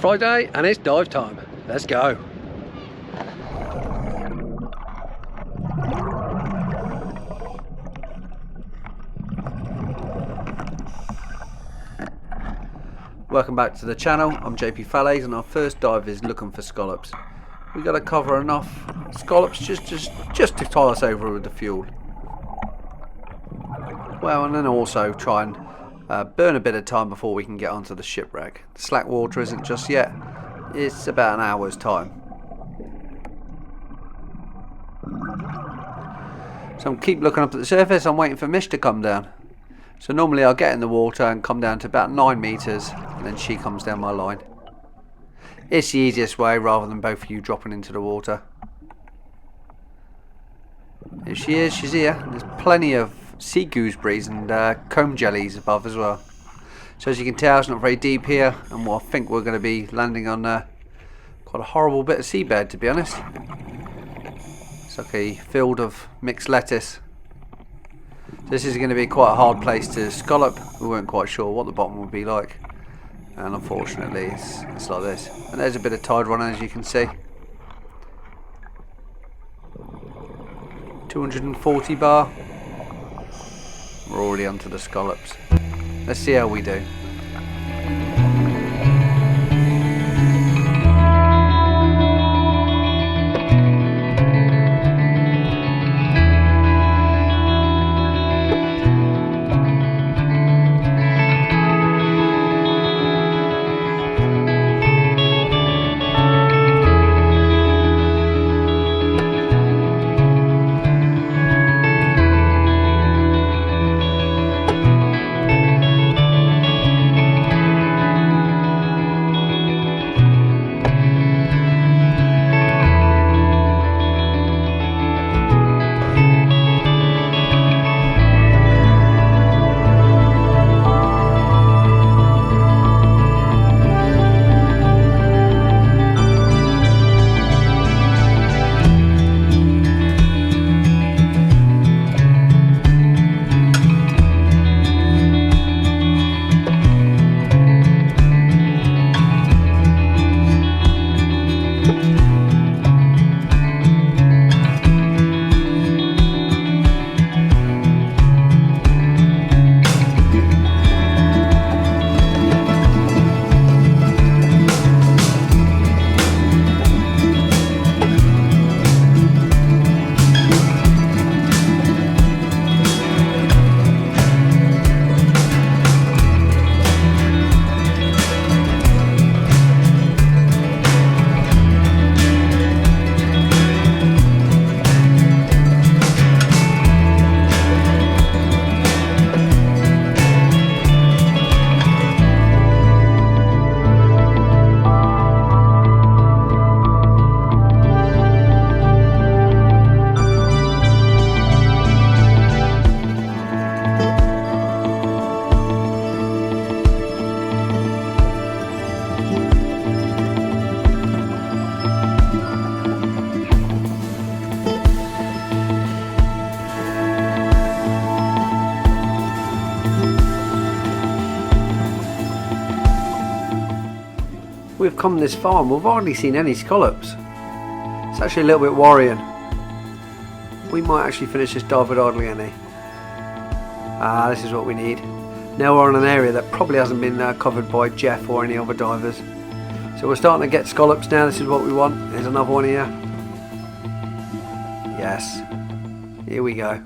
Friday and it's dive time. Let's go. Welcome back to the channel. I'm JP Fallais and our first dive is looking for scallops. We've got to cover enough scallops just to tie us over with the fuel. Well, and then also try and burn a bit of time before we can get onto the shipwreck. The slack water isn't just yet, it's about an hour's time. So I'm keep looking up at the surface, I'm waiting for Mish to come down. So normally I'll get in the water and come down to about 9 meters and then she comes down my line. It's the easiest way rather than both of you dropping into the water. Here she is, she's here. There's plenty of sea gooseberries and comb jellies above as well. So as you can tell, it's not very deep here, and I think we're going to be landing on quite a horrible bit of seabed, to be honest. It's like a field of mixed lettuce. This is going to be quite a hard place to scallop. We weren't quite sure what the bottom would be like, and unfortunately it's like this. And there's a bit of tide running, as you can see. 240 bar. We're already onto the scallops. Let's see how we do. We've come this far and we've hardly seen any scallops. It's actually a little bit worrying. We might actually finish this dive with hardly any. This is what we need. Now we're on an area that probably hasn't been covered by Jeff or any other divers. So we're starting to get scallops now. This is what we want. There's another one here. Yes. Here we go.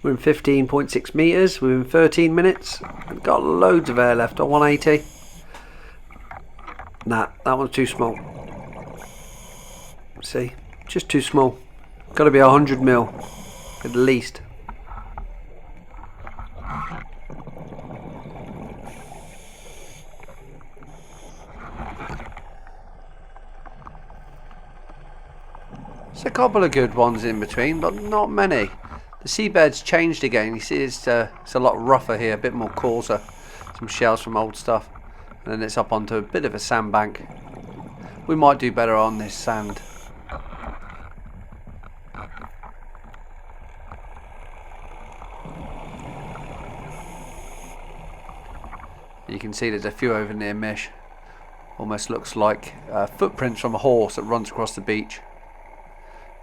We're in 15.6 metres within 13 minutes. I've got loads of air left on 180. Nah, that one's too small. See, just too small. Got to be 100 mil at least. There's a couple of good ones in between, but not many. The seabed's changed again. You see it's a lot rougher here, a bit more coarser. Some shells from old stuff. And then it's up onto a bit of a sandbank. We might do better on this sand. You can see there's a few over near Mish. Almost looks like footprints from a horse that runs across the beach.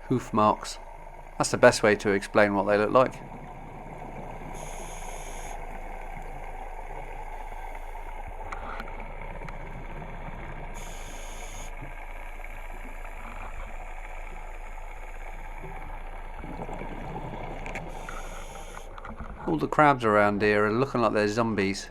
Hoof marks. That's the best way to explain what they look like. All the crabs around here are looking like they're zombies.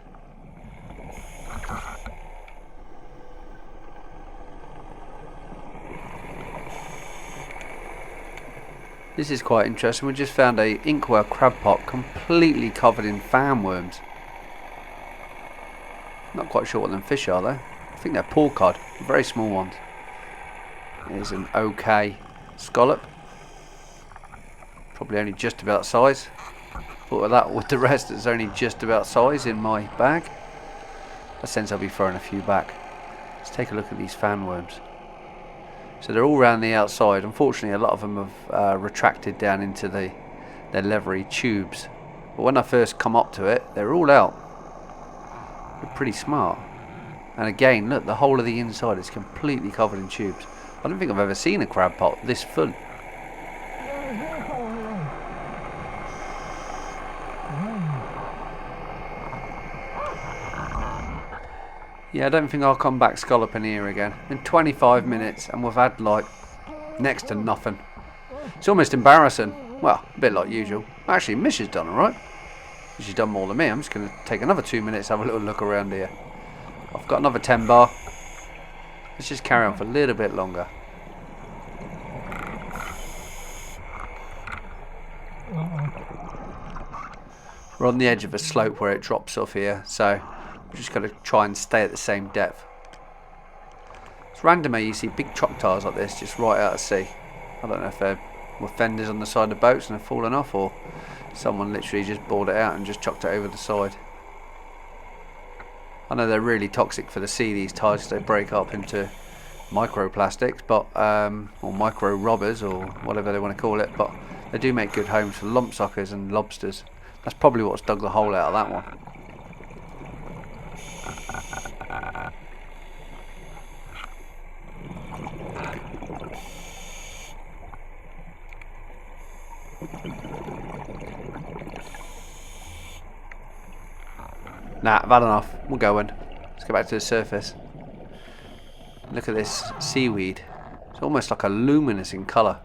This is quite interesting. We just found a inkwell crab pot completely covered in fan worms. Not quite sure what them fish are though. I think they're porcod, very small ones. Here's an OK scallop. Probably only just about size. But with the rest, it's only just about size in my bag. I sense I'll be throwing a few back. Let's take a look at these fan worms. So they're all around the outside. Unfortunately, a lot of them have retracted down into their leathery tubes. But when I first come up to it, they're all out. They're pretty smart. And again, look, the whole of the inside is completely covered in tubes. I don't think I've ever seen a crab pot this full. Yeah, I don't think I'll come back scalloping here again. In 25 minutes and we've had like next to nothing. It's almost embarrassing. Well, a bit like usual. Actually, Mish has done alright. She's done more than me. I'm just going to take another 2 minutes, have a little look around here. I've got another 10 bar. Let's just carry on for a little bit longer. We're on the edge of a slope where it drops off here, so we're just going to try and stay at the same depth. It's random how you see big choctaws like this just right out at sea. I don't know if they're fenders on the side of boats and they've fallen off, or someone literally just bored it out and just chucked it over the side. I know they're really toxic for the sea, these tides. They break up into microplastics, but or micro robbers, or whatever they want to call it, but they do make good homes for lumpsuckers and lobsters. That's probably what's dug the hole out of that one. Nah, I've had enough. We're going. Let's go back to the surface. Look at this seaweed. It's almost like a luminous in colour.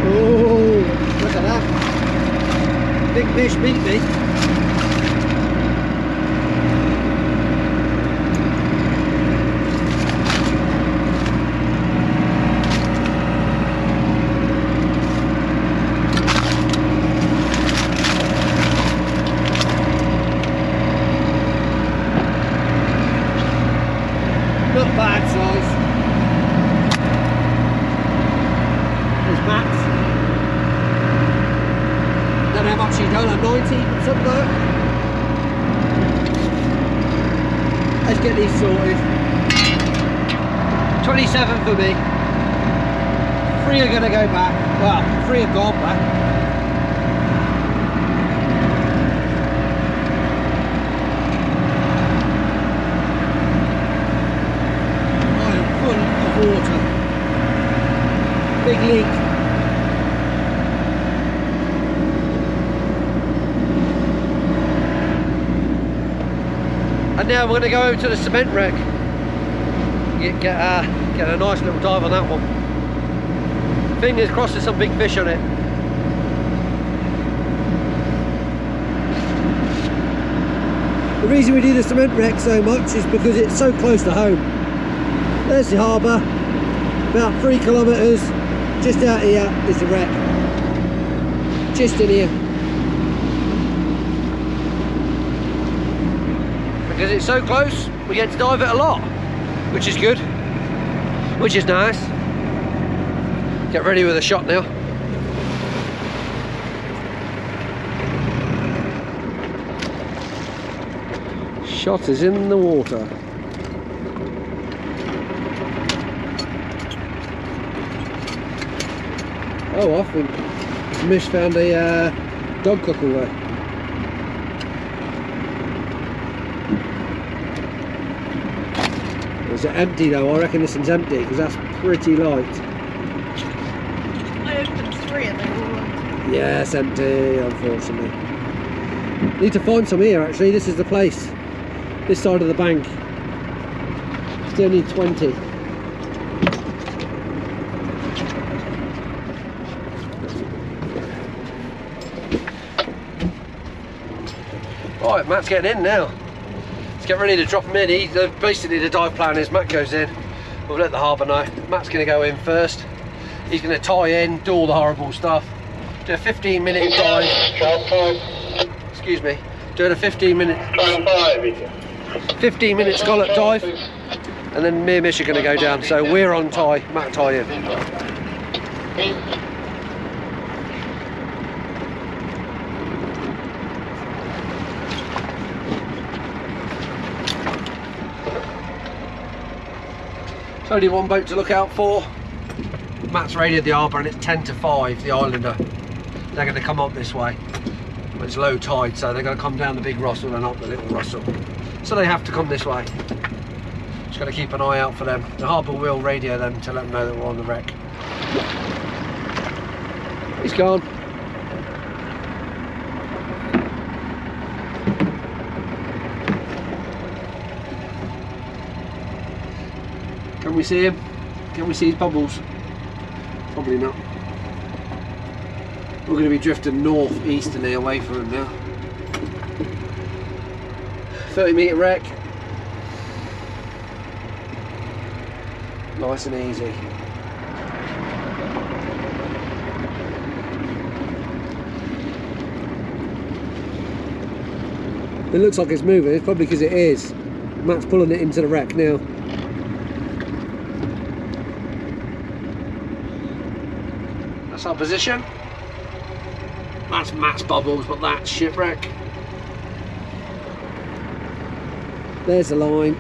Oh, look at that. Big fish beat me. Not bad size. There's Max. Don't know how much he's done, 90, something like that. Let's get these sorted. 27 for me. 3 are going to go back. Well, 3 have gone back. Water. Big leak. And now we're going to go over to the cement wreck. Get a nice little dive on that one. Fingers crossed there's some big fish on it. The reason we do the cement wreck so much is because it's so close to home. There's the harbour, about 3 kilometres, just out here is the wreck, just in here. Because it's so close, we get to dive it a lot, which is good, which is nice. Get ready with a shot now. Shot is in the water. Oh, I think Mish found a dog cockle there. Is it empty though? I reckon this one's empty because that's pretty light. I opened 3 and they were all empty. Yeah, it's empty, unfortunately. Need to find some here actually. This is the place. This side of the bank. Still need 20. Right, Matt's getting in now. Let's get ready to drop him in. Basically the dive plan is Matt goes in. We'll let the harbour know. Matt's going to go in first. He's going to tie in, do all the horrible stuff. Do a 15-minute dive. Excuse me. Doing a 15-minute scallop dive, and then me and Mish are going to go down. So we're on tie, Matt tie in. There's only one boat to look out for. Matt's radioed the harbour and it's 10 to 5, the Islander. They're going to come up this way. It's low tide, so they're going to come down the big Russell and up the little Russell. So they have to come this way. Just got to keep an eye out for them. The harbour will radio them to let them know that we're on the wreck. He's gone. Can we see him? Can we see his bubbles? Probably not. We're going to be drifting north-easterly away from him now. 30-metre wreck. Nice and easy. It looks like it's moving, it's probably because it is. Matt's pulling it into the wreck now. That's our position. That's Matt's bubbles, but that's Shipwreck. There's the line.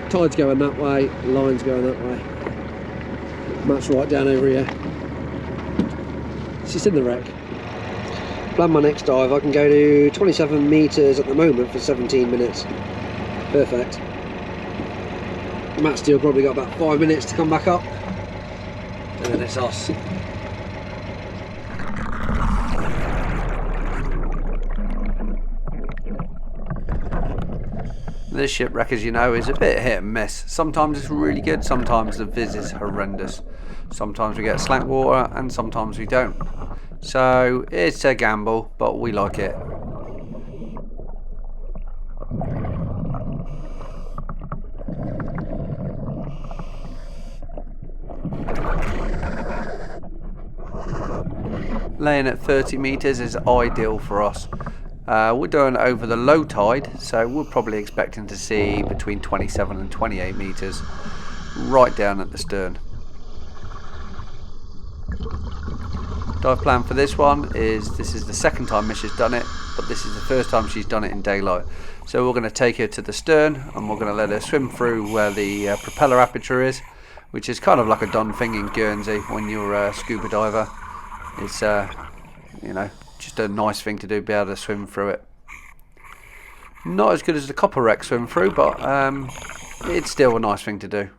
Tide's going that way, the line's going that way. Matt's right down over here. It's just in the wreck. Plan my next dive. I can go to 27 metres at the moment for 17 minutes. Perfect. Matt's still probably got about 5 minutes to come back up. And then it's us. This shipwreck, as you know, is a bit hit and miss. Sometimes it's really good, sometimes the viz is horrendous. Sometimes we get slack water and sometimes we don't. So it's a gamble, but we like it. Laying at 30 metres is ideal for us. We're doing it over the low tide, so we're probably expecting to see between 27 and 28 metres right down at the stern. Dive plan for this one is, this is the second time Mish has done it, but this is the first time she's done it in daylight. So we're going to take her to the stern and we're going to let her swim through where the propeller aperture is, which is kind of like a done thing in Guernsey when you're a scuba diver. It's you know, just a nice thing to do, be able to swim through it. Not as good as the copper wreck swim through, but it's still a nice thing to do.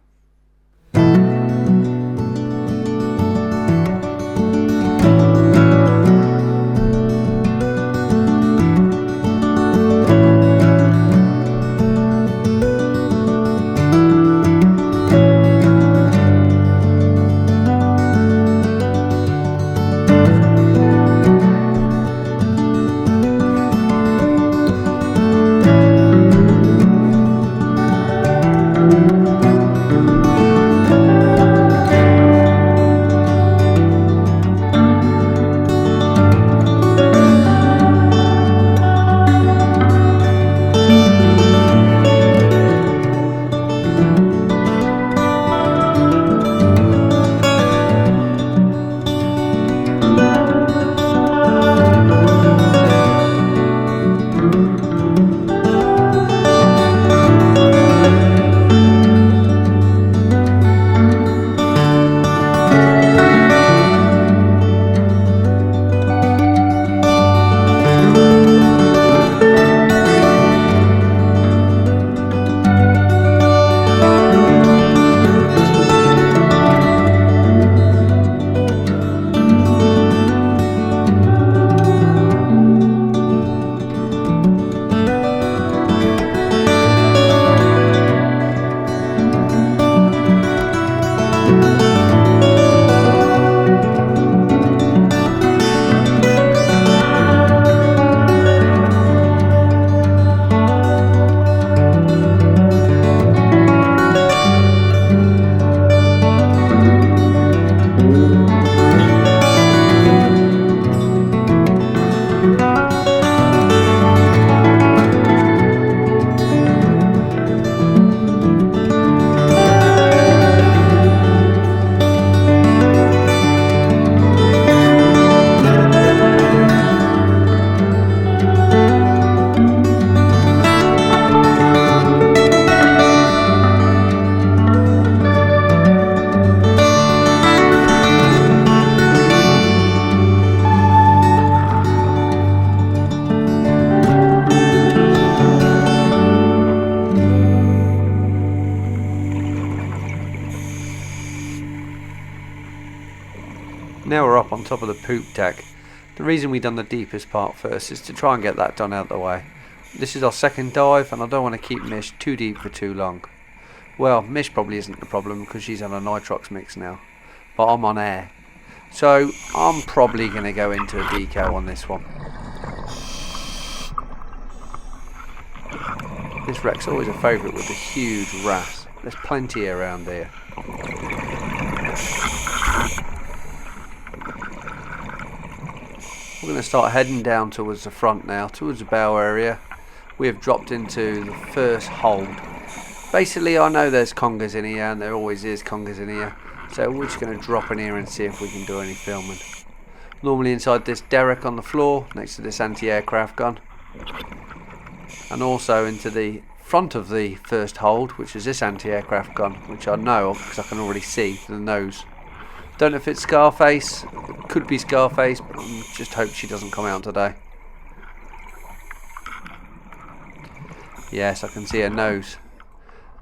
on top of the poop deck. The reason we've done the deepest part first is to try and get that done out of the way. This is our second dive, and I don't want to keep Mish too deep for too long. Well, Mish probably isn't the problem because she's on a nitrox mix now, but I'm on air. So I'm probably going to go into a decal on this one. This wreck's always a favourite with the huge wrasse. There's plenty around here. We're going to start heading down towards the front now, towards the bow area. We have dropped into the first hold. Basically, I know there's congers in here, and there always is congers in here. So we're just going to drop in here and see if we can do any filming. Normally inside this derrick on the floor, next to this anti-aircraft gun. And also into the front of the first hold, which is this anti-aircraft gun, which I know of because I can already see the nose. Don't know if it's Scarface, it could be Scarface, but I just hope she doesn't come out today. Yes, I can see her nose.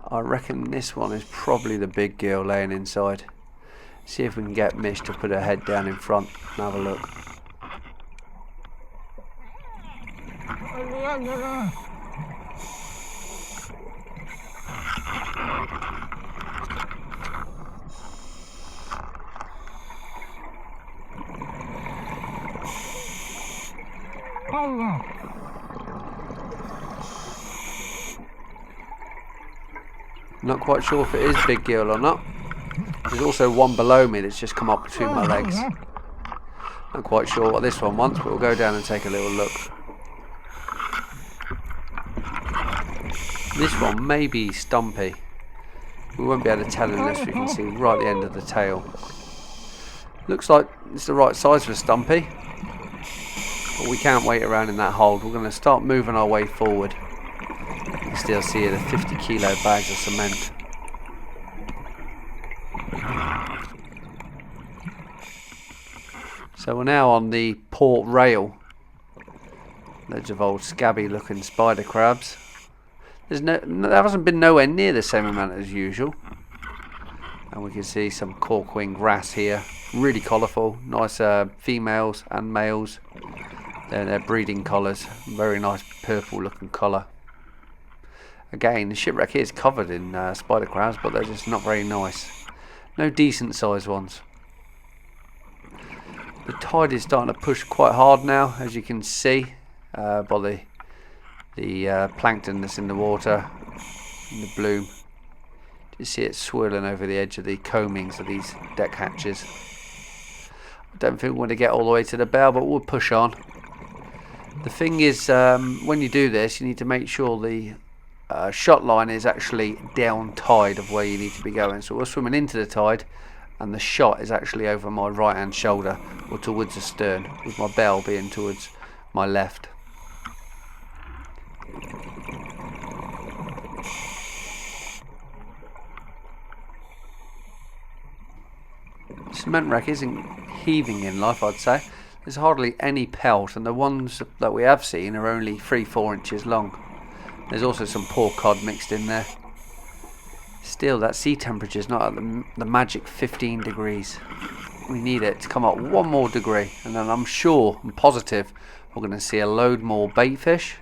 I reckon this one is probably the big girl laying inside. See if we can get Mish to put her head down in front and have a look. Not quite sure if it is big girl or not. There's also one below me that's just come up between my legs. Not quite sure what this one wants, but we'll go down and take a little look. This one may be Stumpy. We won't be able to tell unless we can see right at the end of the tail. Looks like it's the right size for Stumpy. But we can't wait around in that hold. We're going to start moving our way forward. You can still see the 50 kilo bags of cement. So we're now on the port rail. Loads of old scabby looking spider crabs. There hasn't been nowhere near the same amount as usual. And we can see some cork-winged wrasse here. Really colourful. Nice females and males. They're breeding collars. Very nice purple looking colour. Again, the shipwreck is covered in spider crabs, but they're just not very nice. No decent sized ones. The tide is starting to push quite hard now, as you can see by the plankton that's in the water, and the bloom. You see it swirling over the edge of the coamings of these deck hatches. I don't think we're going to get all the way to the bow, but we'll push on. The thing is, when you do this, you need to make sure the shot line is actually down tide of where you need to be going. So we're swimming into the tide, and the shot is actually over my right hand shoulder or towards the stern, with my bell being towards my left. Cement wreck isn't heaving in life, I'd say. There's hardly any pelt, and the ones that we have seen are only 3-4 inches long. There's also some poor cod mixed in there. Still, that sea temperature is not at the magic 15 degrees. We need it to come up one more degree, and then I'm sure, I'm positive, we're going to see a load more bait fish,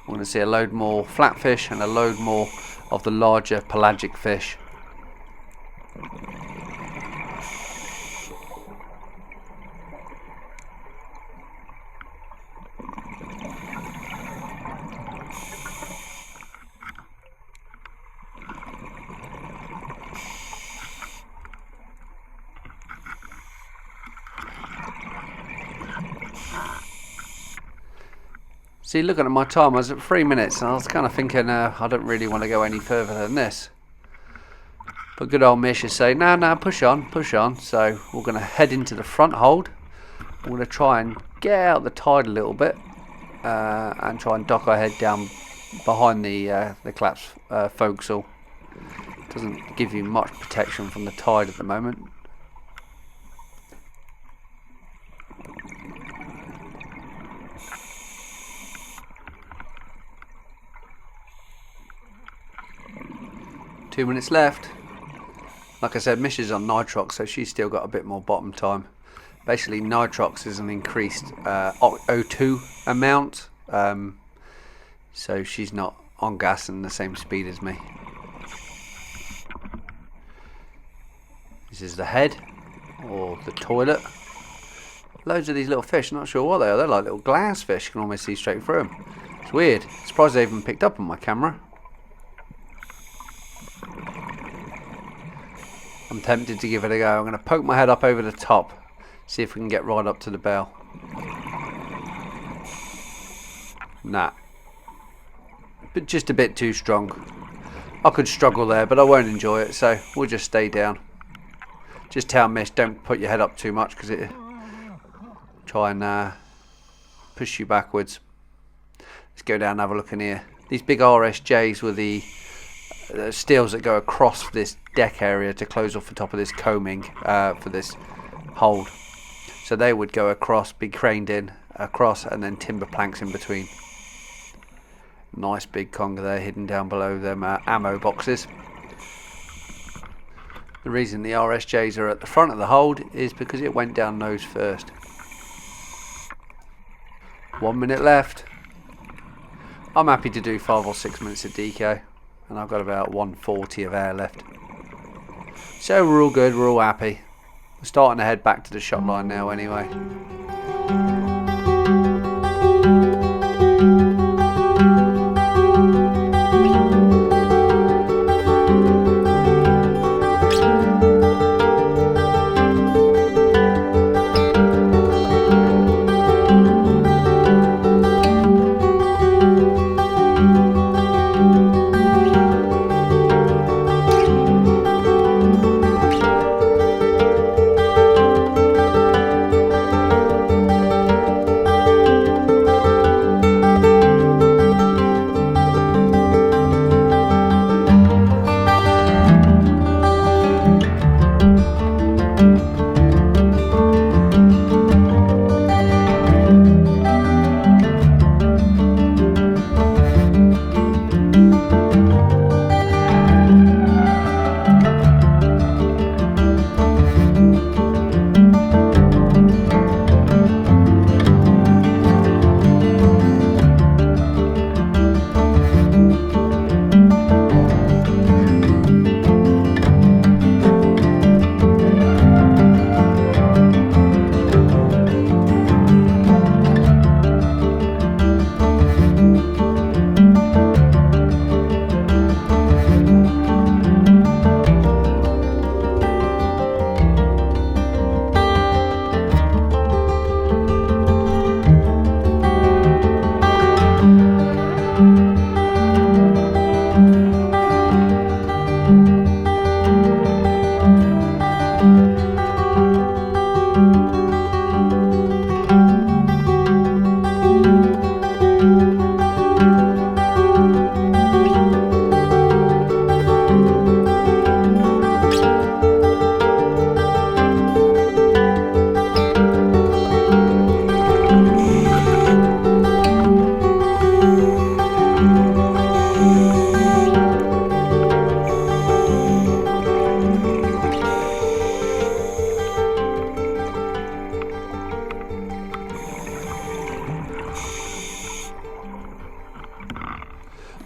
we're going to see a load more flatfish, and a load more of the larger pelagic fish. See, looking at my time, I was at 3 minutes, and I was kind of thinking, I don't really want to go any further than this. But good old Mish is saying, no, push on, push on. So we're going to head into the front hold. We're going to try and get out the tide a little bit, and try and dock our head down behind the collapsed forecastle. Doesn't give you much protection from the tide at the moment. Two minutes left. Like I said, Mish is on nitrox, so she's still got a bit more bottom time. Basically, nitrox is an increased O2 amount, so she's not on gas and the same speed as me. This is the head, or the toilet. Loads of these little fish, not sure what they are. They're like little glass fish, you can almost see straight through them. It's weird. Surprised they even picked up on my camera. I'm tempted to give it a go. I'm going to poke my head up over the top, see if we can get right up to the bell. Nah. But just a bit too strong. I could struggle there, but I won't enjoy it, so we'll just stay down. Just tell Mish, don't put your head up too much, because it try and push you backwards. Let's go down and have a look in here. These big RSJs were the steels that go across this deck area to close off the top of this coaming for this hold. So they would go across, be craned in, across, and then timber planks in between. Nice big conger there hidden down below them ammo boxes. The reason the RSJs are at the front of the hold is because it went down nose first. 1 minute left. I'm happy to do 5 or 6 minutes of DK, and I've got about 140 of air left. So we're all good, we're all happy. We're starting to head back to the shot line now anyway.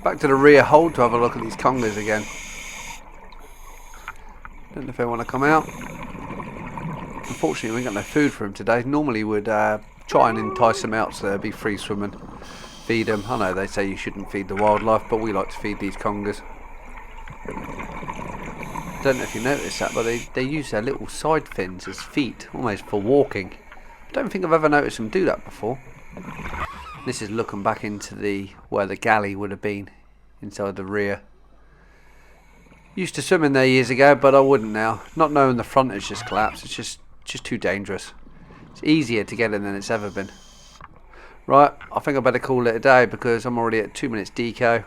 Back to the rear hold to have a look at these congers again. Don't know if they want to come out. Unfortunately, we ain't got no food for them today. Normally we'd try and entice them out so they'd be free swimming. Feed them. I know they say you shouldn't feed the wildlife, but we like to feed these congers. Don't know if you noticed that, but they use their little side fins as feet, almost for walking. I don't think I've ever noticed them do that before. This is looking back into where the galley would have been, inside the rear. Used to swim in there years ago, but I wouldn't now. Not knowing the front has just collapsed. It's just too dangerous. It's easier to get in than it's ever been. Right, I think I better call it a day because I'm already at 2 minutes deco.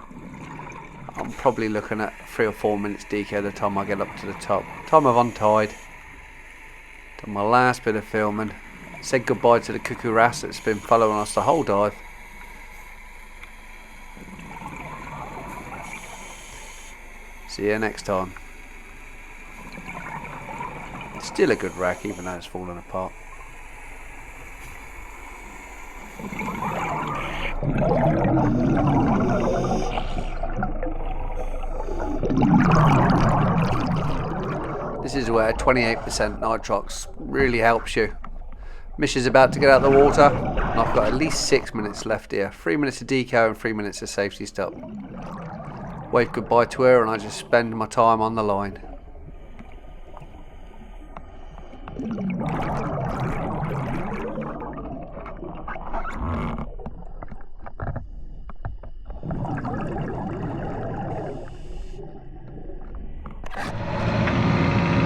I'm probably looking at 3 or 4 minutes deco the time I get up to the top. Time I've untied. Done my last bit of filming. Said goodbye to the cuckoo wrasse that's been following us the whole dive. See you next time. Still a good wreck even though it's fallen apart. This is where 28% nitrox really helps you. Mission's about to get out of the water, and I've got at least 6 minutes left here. 3 minutes of deco and 3 minutes of safety stop. Wave goodbye to her, and I just spend my time on the line.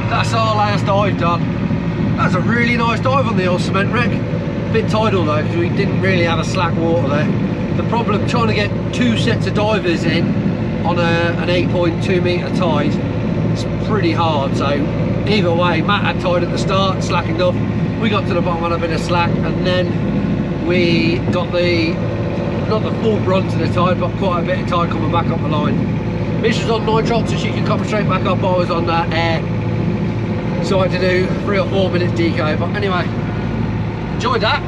That's our last dive done. That's a really nice dive on the old cement wreck. Bit tidal though, because we didn't really have a slack water there. The problem trying to get 2 sets of divers in on an 8.2 metre tide is pretty hard. So either way, Matt had tide at the start, slackened off. We got to the bottom on a bit of slack, and then we got not the full brunt of the tide, but quite a bit of tide coming back up the line. Mish was on nitrox, so she can come straight back up. I was on air. So I had to do 3 or 4 minutes deco, but anyway, enjoyed that.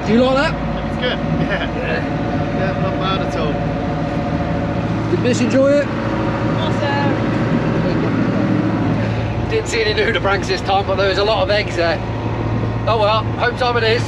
Do you like that? It was good, yeah, not bad at all. Did Mish enjoy it? Awesome. Didn't see any nudibranchs this time, but there was a lot of eggs there. Oh well, home time it is.